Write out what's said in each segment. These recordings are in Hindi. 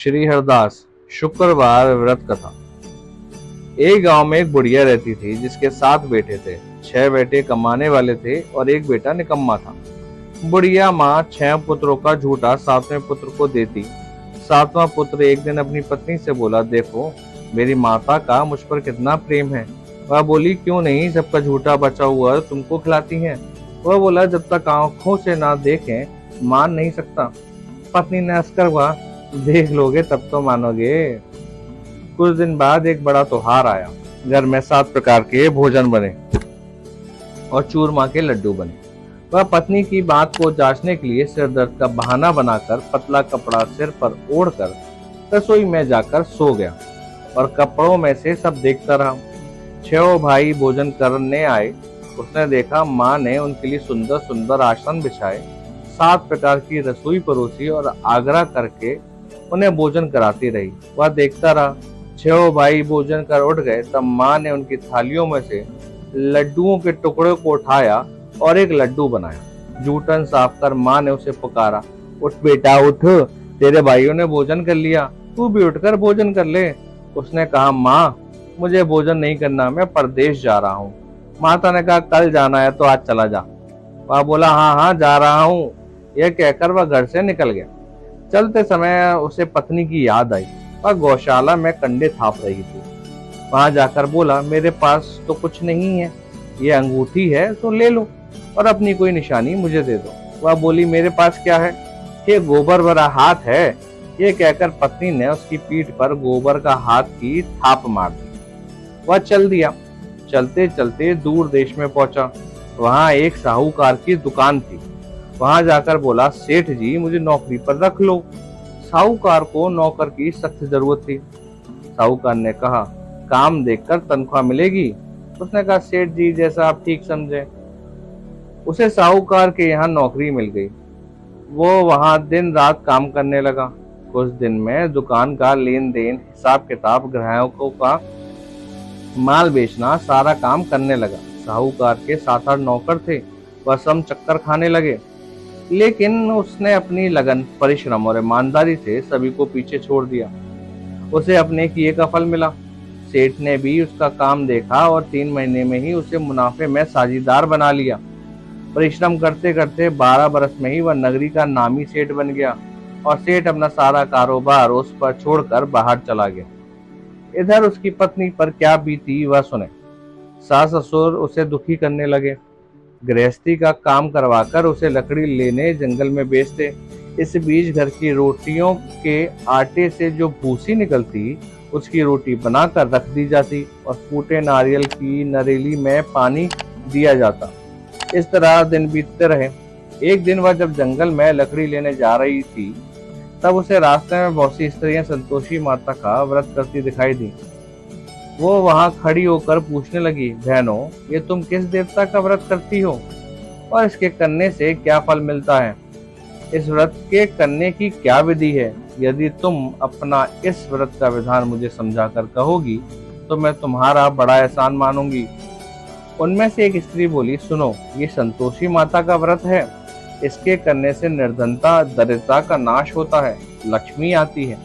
श्री हरदास शुक्रवार व्रत कथा। एक गांव में एक बुढ़िया रहती थी जिसके 7 बेटे थे। 6 बेटे कमाने वाले थे और एक बेटा निकम्मा था। बुढ़िया माँ 6 पुत्रों का झूठा 7वें पुत्र को देती। 7वां पुत्र एक दिन अपनी पत्नी से बोला, देखो मेरी माता का मुझ पर कितना प्रेम है। वह बोली, क्यों नहीं, सबका झूठा बचा हुआ तुमको खिलाती हैं। वह बोला, जब तक आंखों से ना देखें मान नहीं सकता। पत्नी ने हंसकर कहा, देख लोगे तब तो मानोगे। कुछ दिन बाद एक बड़ा त्योहार आया। घर में 7 प्रकार के भोजन बने और चूरमा के लड्डू बने। वह पत्नी की बात को जांचने के लिए सिर दर्द का बहाना बनाकर पतला कपड़ा सिर पर ओढ़कर रसोई में जाकर सो गया और कपड़ों में से सब देखता रहा। 6 भाई भोजन करने आए। उसने देखा माँ ने उनके लिए सुंदर सुंदर आसन बिछाए, 7 प्रकार की रसोई परोसी और आग्रह करके उन्हें भोजन कराती रही। वह देखता रहा। 6 भाई भोजन कर उठ गए तब माँ ने उनकी थालियों में से लड्डुओं के टुकड़े को उठाया और एक लड्डू बनाया। जूठन साफ कर माँ ने उसे पुकारा, उठ बेटा उठ, तेरे भाइयों ने भोजन कर लिया, तू भी उठकर भोजन कर ले। उसने कहा, माँ मुझे भोजन नहीं करना, मैं परदेश जा रहा हूँ। माता ने कहा, कल जाना है तो आज चला जा। वह बोला, हाँ हाँ जा रहा हूँ। यह कहकर वह घर से निकल गया। चलते समय उसे पत्नी की याद आई। वह गौशाला में कंडे थाप रही थी। वहां जाकर बोला, मेरे पास तो कुछ नहीं है, ये अंगूठी है तो ले लो और अपनी कोई निशानी मुझे दे दो। वह बोली, मेरे पास क्या है, ये गोबर भरा हाथ है। ये कहकर पत्नी ने उसकी पीठ पर गोबर का हाथ की थाप मार दी। वह चल दिया। चलते चलते दूर देश में पहुंचा। वहां एक साहूकार की दुकान थी। वहां जाकर बोला, सेठ जी मुझे नौकरी पर रख लो। साहूकार को नौकर की सख्त जरूरत थी। साहूकार ने कहा, काम देखकर तनख्वाह मिलेगी। उसने कहा, सेठ जी जैसा आप ठीक समझे। उसे साहूकार के यहाँ नौकरी मिल गई। वो वहां दिन रात काम करने लगा। कुछ दिन में दुकान का लेन देन, हिसाब किताब, ग्राहकों का माल बेचना, सारा काम करने लगा। साहूकार के 7-8 नौकर थे। वह सब चक्कर खाने लगे, लेकिन उसने अपनी लगन, परिश्रम और ईमानदारी से सभी को पीछे छोड़ दिया। उसे अपने किए का फल मिला। सेठ ने भी उसका काम देखा और 3 महीने में ही उसे मुनाफे में साझीदार बना लिया। परिश्रम करते करते 12 बरस में ही वह नगरी का नामी सेठ बन गया और सेठ अपना सारा कारोबार उस पर छोड़कर बाहर चला गया। इधर उसकी पत्नी पर क्या बीती वह सुने। सास ससुर उसे दुखी करने लगे। गृहस्थी का काम करवाकर उसे लकड़ी लेने जंगल में बेचते। इस बीच घर की रोटियों के आटे से जो भूसी निकलती उसकी रोटी बनाकर रख दी जाती और फूटे नारियल की नरेली में पानी दिया जाता। इस तरह दिन बीतते रहे। एक दिन वह जब जंगल में लकड़ी लेने जा रही थी तब उसे रास्ते में बहुत सी स्त्रियां संतोषी माता का व्रत करती दिखाई दी। वो वहां खड़ी होकर पूछने लगी, बहनों ये तुम किस देवता का व्रत करती हो और इसके करने से क्या फल मिलता है? इस व्रत के करने की क्या विधि है? यदि तुम अपना इस व्रत का विधान मुझे समझाकर कहोगी तो मैं तुम्हारा बड़ा एहसान मानूंगी। उनमें से एक स्त्री बोली, सुनो ये संतोषी माता का व्रत है। इसके करने से निर्धनता, दरिद्रता का नाश होता है, लक्ष्मी आती है,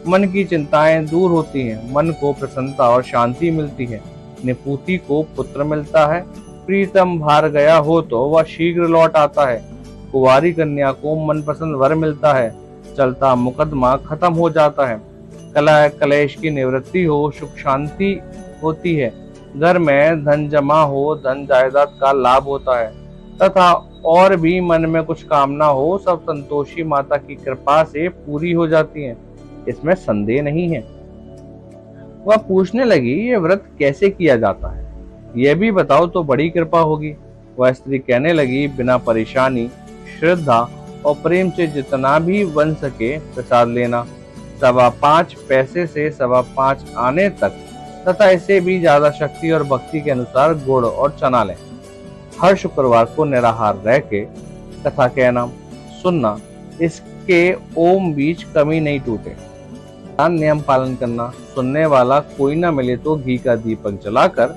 मन की चिंताएं दूर होती हैं, मन को प्रसन्नता और शांति मिलती है, निपुति को पुत्र मिलता है, प्रीतम भार गया हो तो वह शीघ्र लौट आता है, कुंवारी कन्या को मनपसंद वर मिलता है, चलता मुकदमा खत्म हो जाता है, कलह कलेश की निवृत्ति हो, सुख शांति होती है, घर में धन जमा हो, धन जायदाद का लाभ होता है, तथा और भी मन में कुछ कामना हो सब संतोषी माता की कृपा से पूरी हो जाती हैं। इसमें संदेह नहीं है। वह पूछने लगी, ये व्रत कैसे किया जाता है, यह भी बताओ तो बड़ी कृपा होगी। वह स्त्री कहने लगी, बिना परेशानी, श्रद्धा और प्रेम से जितना भी बन सके प्रसाद लेना, 5.25 पैसे से 5.25 आने तक, तथा इससे भी ज्यादा शक्ति और भक्ति के अनुसार गुड़ और चना लें। हर शुक्रवार को निराहार रह के कथा कहना, सुनना, इसके ओम बीच कमी नहीं टूटे। नियम पालन करना, सुनने वाला कोई न मिले तो घी का दीपक जलाकर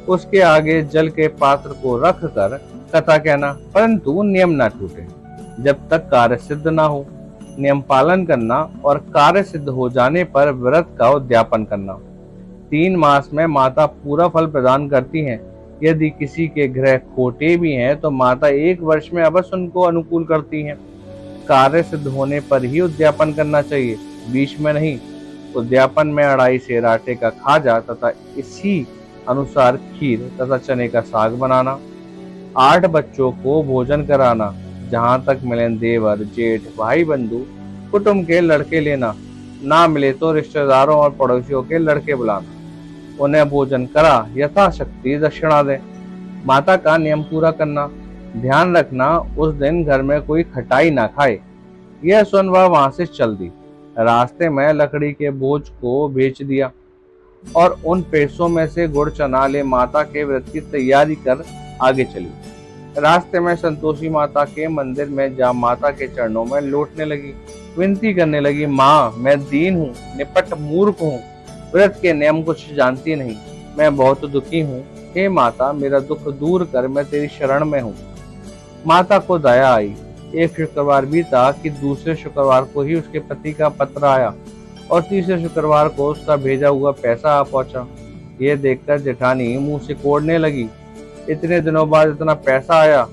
उसके आगे जल के पात्र को रख कर कथा कहना, परंतु नियम न टूटे जब तक कार्य सिद्ध न हो। नियम पालन करना और कार्य सिद्ध हो जाने पर व्रत का उद्यापन करना। 3 मास में माता पूरा फल प्रदान करती हैं। यदि किसी के ग्रह खोटे भी हैं तो माता 1 वर्ष में अवश्य उनको अनुकूल करती हैं। कार्य सिद्ध होने पर ही उद्यापन करना चाहिए, बीच में नहीं। उद्यापन में 2.5 सेर आटे का खाजा तथा इसी अनुसार खीर तथा चने का साग बनाना। 8 बच्चों को भोजन कराना। जहां तक मिले देवर जेठ भाई बंधु कुटुंब के लड़के लेना, ना मिले तो रिश्तेदारों और पड़ोसियों के लड़के बुलाना। उन्हें भोजन करा यथाशक्ति दक्षिणा दे। माता का नियम पूरा करना। ध्यान रखना उस दिन घर में कोई खटाई ना खाए। यह सुन वह वहां से चल दी। रास्ते में लकड़ी के बोझ को बेच दिया और उन पैसों में से गुड़ चना ले माता के व्रत की तैयारी कर आगे चली। रास्ते में संतोषी माता के मंदिर में जा माता के चरणों में लौटने लगी। विनती करने लगी, माँ मैं दीन हूँ, निपट मूर्ख हूँ, व्रत के नियम कुछ जानती नहीं, मैं बहुत दुखी हूँ। हे माता मेरा दुख दूर कर, मैं तेरी शरण में हूँ। माता को दया आई। एक शुक्रवार बीता कि दूसरे शुक्रवार को ही उसके पति का पत्र आया और तीसरे शुक्रवार को उसका भेजा हुआ पैसा आ पहुंचा। ये देखकर जेठानी मुंह से कोड़ने लगी, इतने दिनों बाद इतना पैसा आया,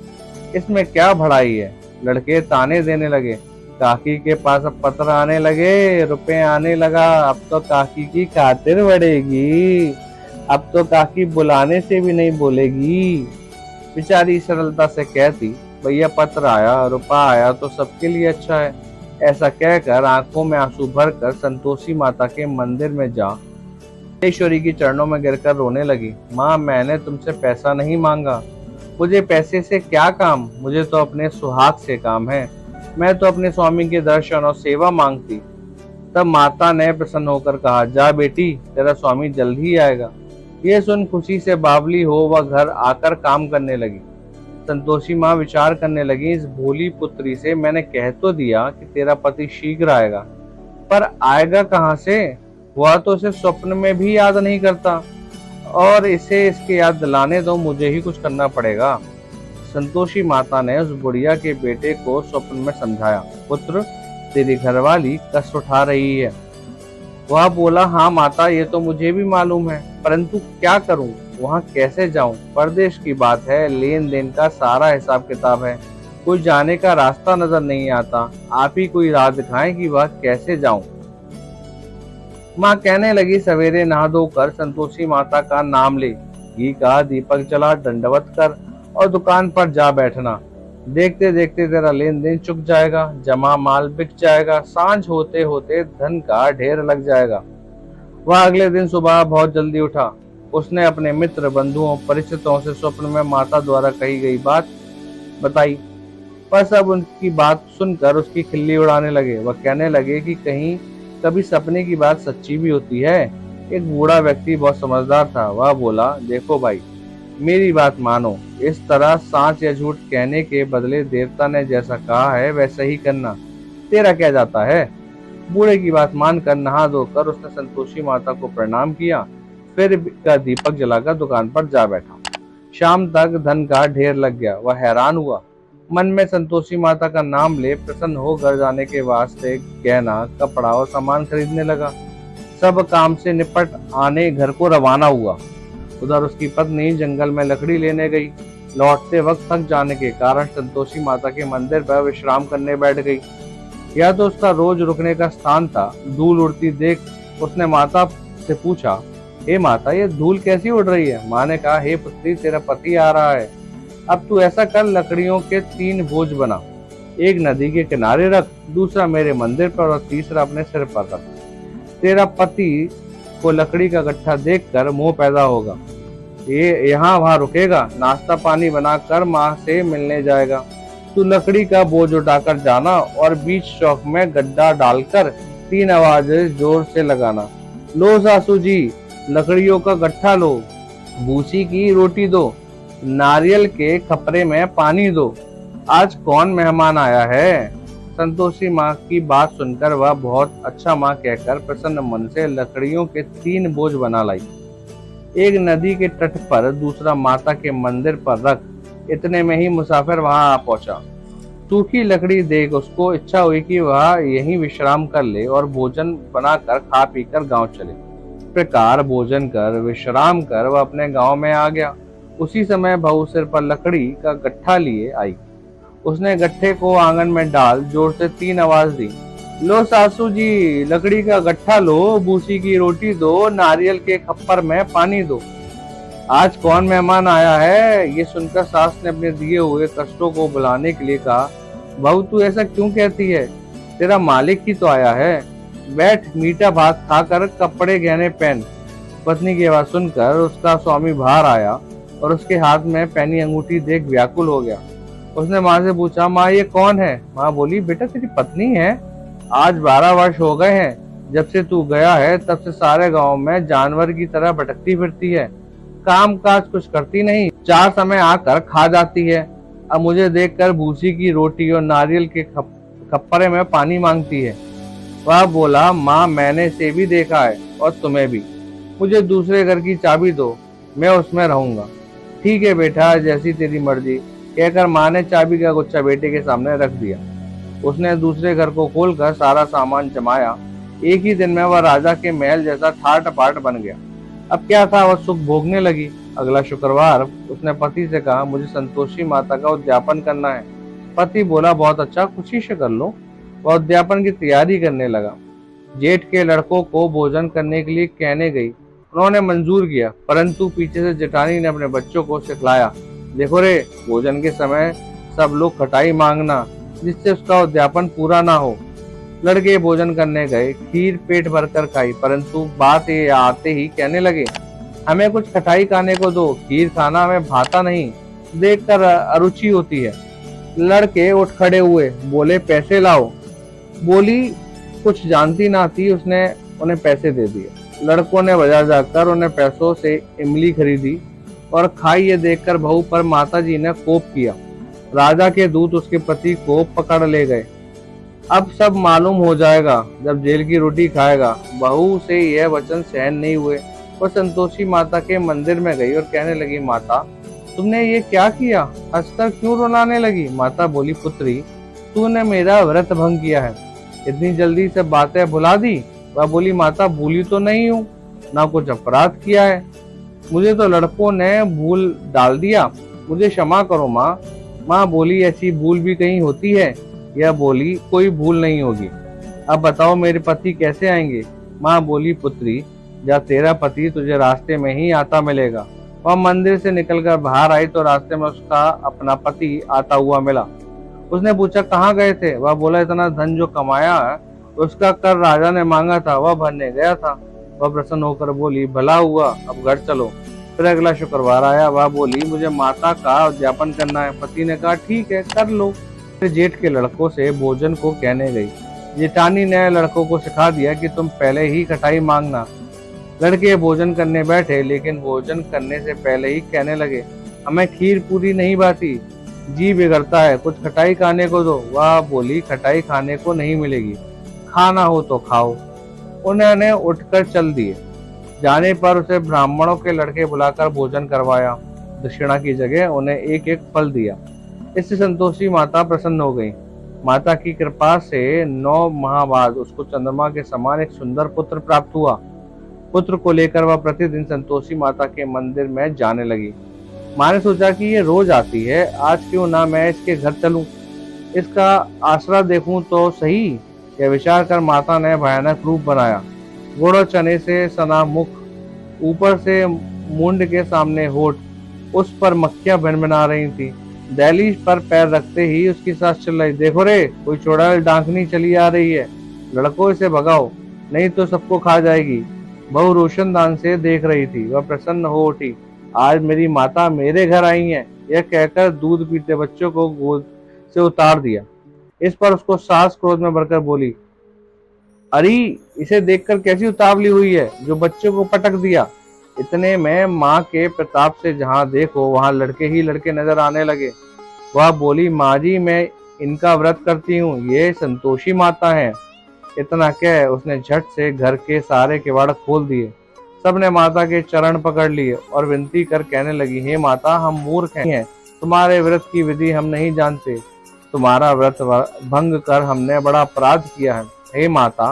इसमें क्या भड़ाई है। लड़के ताने देने लगे, काकी के पास अब पत्र आने लगे, रुपए आने लगा, अब तो काकी की खातिर बढ़ेगी, अब तो काकी बुलाने से भी नहीं बोलेगी। बेचारी सरलता से कहती, भैया पत्र आया, रुपया आया तो सबके लिए अच्छा है। ऐसा कहकर आंखों में आंसू भरकर संतोषी माता के मंदिर में जा ईश्वरी की चरणों में गिरकर रोने लगी। माँ मैंने तुमसे पैसा नहीं मांगा, मुझे पैसे से क्या काम, मुझे तो अपने सुहाग से काम है, मैं तो अपने स्वामी के दर्शन और सेवा मांगती। तब माता ने प्रसन्न होकर कहा, जा बेटी तेरा स्वामी जल्द ही आएगा। ये सुन खुशी से बावली हो वह घर आकर काम करने लगी। संतोषी माँ विचार करने लगी, इस भोली पुत्री से मैंने कह तो दिया कि तेरा पति शीघ्र आएगा, पर आएगा कहाँ से, वह तो उसे स्वप्न में भी याद नहीं करता, और इसे इसके याद दिलाने दो, मुझे ही कुछ करना पड़ेगा। संतोषी माता ने उस बुढ़िया के बेटे को स्वप्न में समझाया, पुत्र तेरी घरवाली कष्ट उठा रही है। वह बोला, हाँ माता ये तो मुझे भी मालूम है, परंतु क्या करूं, वहाँ कैसे जाऊं, परदेश की बात है, लेन देन का सारा हिसाब किताब है, कोई जाने का रास्ता नजर नहीं आता, आप ही कोई राह दिखाएं कि वह कैसे जाऊं। माँ कहने लगी, सवेरे नहा धोकर संतोषी माता का नाम ले, घी का दीपक जला, दंडवत कर और दुकान पर जा बैठना। देखते देखते तेरा लेन देन चुक जाएगा, जमा माल बिक जाएगा, सांझ होते होते धन का ढेर लग जाएगा। वह अगले दिन सुबह बहुत जल्दी उठा। उसने अपने मित्र बंधुओं परिचितों से स्वप्न में माता द्वारा कही गई बात बताई, पर सब उनकी बात सुनकर उसकी खिल्ली उड़ाने लगे। वह कहने लगे कि कहीं कभी सपने की बात सच्ची भी होती है। एक बूढ़ा व्यक्ति बहुत समझदार था, वह बोला, देखो भाई मेरी बात मानो, इस तरह सांच या झूठ कहने के बदले देवता ने जैसा कहा है वैसा ही करना, तेरा क्या जाता है। बूढ़े की बात मानकर नहा धोकर उसने संतोषी माता को प्रणाम किया, फिर का दीपक जलाकर दुकान पर जा बैठा। शाम तक धन का ढेर लग गया। वह हैरान हुआ, मन में संतोषी माता का नाम ले प्रसन्न हो घर जाने के वास्ते गहना कपड़ा और सामान खरीदने लगा। सब काम से निपट आने घर को रवाना हुआ। उधर उसकी पत्नी जंगल में लकड़ी लेने गई। लौटते वक्त थक जाने के कारण संतोषी माता के मंदिर पर विश्राम करने बैठ गई। यह तो उसका रोज रुकने का स्थान था। धूल उड़ती देख उसने माता से पूछा, हे माता ये धूल कैसी उड़ रही है। माँ ने कहा, हे पुत्री तेरा पति आ रहा है, अब तू ऐसा कर, लकड़ियों के 3 बोझ बना, एक नदी के किनारे रख, दूसरा मेरे मंदिर पर और तीसरा अपने सिर पर रख। तेरा पति को लकड़ी का गट्ठा देखकर मोह पैदा होगा, ये यहाँ वहाँ रुकेगा, नाश्ता पानी बनाकर माँ से मिलने जाएगा। तू लकड़ी का बोझ उठाकर जाना और बीच चौक में गड्ढा डालकर 3 आवाजें जोर से लगाना, लो सासू जी लकड़ियों का गट्ठा लो, भूसी की रोटी दो, नारियल के खपरे में पानी दो, आज कौन मेहमान आया है। संतोषी माँ की बात सुनकर वह बहुत अच्छा माँ कहकर प्रसन्न मन से लकड़ियों के 3 बोझ बना लाई। एक नदी के तट पर, दूसरा माता के मंदिर पर रख। इतने में ही मुसाफिर वहां आ पहुंचा। सूखी लकड़ी देख उसको इच्छा हुई कि वह यहीं विश्राम कर ले और भोजन बनाकर खा पीकर गांव चले। इस प्रकार भोजन कर विश्राम कर वह अपने गांव में आ गया। उसी समय बहू सिर पर लकड़ी का गट्ठा लिए आई। उसने गट्ठे को आंगन में डाल जोर से 3 आवाज दी। लो सासू जी, लकड़ी का गट्ठा लो, भूसी की रोटी दो, नारियल के खप्पर में पानी दो। आज कौन मेहमान आया है? ये सुनकर सास ने अपने दिए हुए कष्टों को बुलाने के लिए कहा। बहू तू ऐसा क्यों कहती है? तेरा मालिक ही तो आया है। बैठ, मीठा भात खाकर कपड़े गहने पहन। पत्नी की आवाज सुनकर उसका स्वामी बाहर आया और उसके हाथ में पहनी अंगूठी देख व्याकुल हो गया। उसने माँ से पूछा, माँ ये कौन है? माँ बोली, बेटा तेरी पत्नी है। आज 12 वर्ष हो गए हैं जब से तू गया है, तब से सारे गांव में जानवर की तरह भटकती फिरती है। काम काज कुछ करती नहीं, 4 समय आकर खा जाती है। अब मुझे देखकर भूसी की रोटी और नारियल के खप्परे में पानी मांगती है। वह बोला, माँ मैंने इसे भी देखा है और तुम्हें भी। मुझे दूसरे घर की चाबी दो, मैं उसमें रहूंगा। ठीक है बेटा, जैसी तेरी मर्जी, कहकर माँ ने चाबी का गुच्छा बेटे के सामने रख दिया। उसने दूसरे घर को खोलकर सारा सामान जमाया। एक ही दिन में वह राजा के महल जैसा ठाट बाट बन गया। अब क्या था, वह सुख भोगने लगी। अगला शुक्रवार उसने पति से कहा, मुझे संतोषी माता का उद्यापन करना है। पति बोला, बहुत अच्छा, खुशी से कर लो। वह उद्यापन की तैयारी करने लगा। जेठ के लड़कों को भोजन करने के लिए कहने गई। उन्होंने मंजूर किया, परंतु पीछे से जेठानी ने अपने बच्चों को सिखलाया, देखो रे, भोजन के समय सब लोग खटाई मांगना, जिससे उसका उद्यापन पूरा ना हो। लड़के भोजन करने गए, खीर पेट भरकर खाई, परंतु बात ये आते ही कहने लगे, हमें कुछ खटाई खाने को दो, खीर खाना हमें भाता नहीं, देखकर अरुचि होती है। लड़के उठ खड़े हुए, बोले पैसे लाओ। बोली कुछ जानती ना थी, उसने उन्हें पैसे दे दिए। लड़कों ने बाजार जाकर उन्हें पैसों से इमली खरीदी और खाई। ये देखकर बहू पर माताजी ने कोप किया। राजा के दूत उसके पति को पकड़ ले गए। अब सब मालूम हो जाएगा जब जेल की रोटी खाएगा। बहू से यह वचन सहन नहीं हुए। वह संतोषी माता के मंदिर में गई और कहने लगी, माता तुमने ये क्या किया? हंसकर क्यों रुलाने लगी? माता बोली, पुत्री तूने मेरा व्रत भंग किया है, इतनी जल्दी से बातें भुला दी। वह बोली, माता भूली तो नहीं हूँ, ना कुछ अपराध किया है, मुझे तो लड़कों ने भूल डाल दिया, मुझे क्षमा करो माँ। माँ बोली, ऐसी भूल भी कहीं होती है? यह बोली, कोई भूल नहीं होगी। अब बताओ मेरे पति कैसे आएंगे? माँ बोली, पुत्री जब तेरा पति तुझे रास्ते में ही आता मिलेगा। वह मंदिर से निकलकर बाहर आई तो रास्ते में उसका अपना पति आता हुआ मिला। उसने पूछा, कहाँ गए थे? वह बोला, इतना धन जो कमाया है उसका कर राजा ने मांगा था, वह भरने गया था। वह प्रसन्न होकर बोली, भला हुआ, अब घर चलो। फिर अगला शुक्रवार आया। वह बोली, मुझे माता का उद्यापन करना है। पति ने कहा, ठीक है कर लो। फिर जेठ के लड़कों से भोजन को कहने गई। जेठानी ने लड़कों को सिखा दिया कि तुम पहले ही खटाई मांगना। लड़के भोजन करने बैठे, लेकिन भोजन करने से पहले ही कहने लगे, हमें खीर पूरी नहीं भाती, जी बिगड़ता है, कुछ खटाई खाने को दो। वह बोली, खटाई खाने को नहीं मिलेगी, खाना हो तो खाओ। उन्होंने उठकर चल दिए। जाने पर उसे ब्राह्मणों के लड़के बुलाकर भोजन करवाया। दक्षिणा की जगह उन्हें एक एक फल दिया। इससे संतोषी माता प्रसन्न हो गई। माता की कृपा से 9 माह बाद उसको चंद्रमा के समान एक सुंदर पुत्र प्राप्त हुआ। पुत्र को लेकर वह प्रतिदिन संतोषी माता के मंदिर में जाने लगी। माँ ने सोचा कि ये रोज आती है, आज क्यों ना मैं इसके घर चलूं, इसका आसरा देखूं तो सही। यह विचार कर माता ने भयानक रूप बनाया। गुड़ और चने से सना मुख, ऊपर से मुंड के सामने होठ, उस पर मक्खियां भिनभिना रही थी। दहलीज पर पैर रखते ही उसकी सास चिल्लाई, देखो रे, कोई चुड़ैल डांकनी चली आ रही है, लड़कों इसे भगाओ, नहीं तो सबको खा जाएगी। बहू रोशनदान से देख रही थी। वह प्रसन्न हो उठी, आज मेरी माता मेरे घर आई है। यह कहकर दूध पीते बच्चों को गोद से उतार दिया। इस पर उसको सास क्रोध में भरकर बोली, अरे इसे देखकर कैसी उतावली हुई है जो बच्चे को पटक दिया। इतने में माँ के प्रताप से जहाँ देखो वहाँ लड़के ही लड़के नजर आने लगे। वह बोली, माँ जी मैं इनका व्रत करती हूँ, ये संतोषी माता है। इतना कह उसने झट से घर के सारे किवाड़ खोल दिए। सबने माता के चरण पकड़ लिए और विनती कर कहने लगी, हे माता हम मूर्ख हैं, तुम्हारे व्रत की विधि हम नहीं जानते, तुम्हारा व्रत भंग कर हमने बड़ा अपराध किया है। हे माता,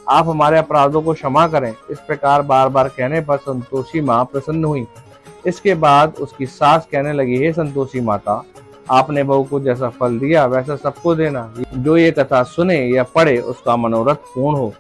आप हमारे अपराधों को क्षमा करें। इस प्रकार बार बार कहने पर संतोषी माँ प्रसन्न हुई। इसके बाद उसकी सास कहने लगी, हे संतोषी माता, आपने बहू को जैसा फल दिया वैसा सबको देना। जो ये कथा सुने या पढ़े उसका मनोरथ पूर्ण हो।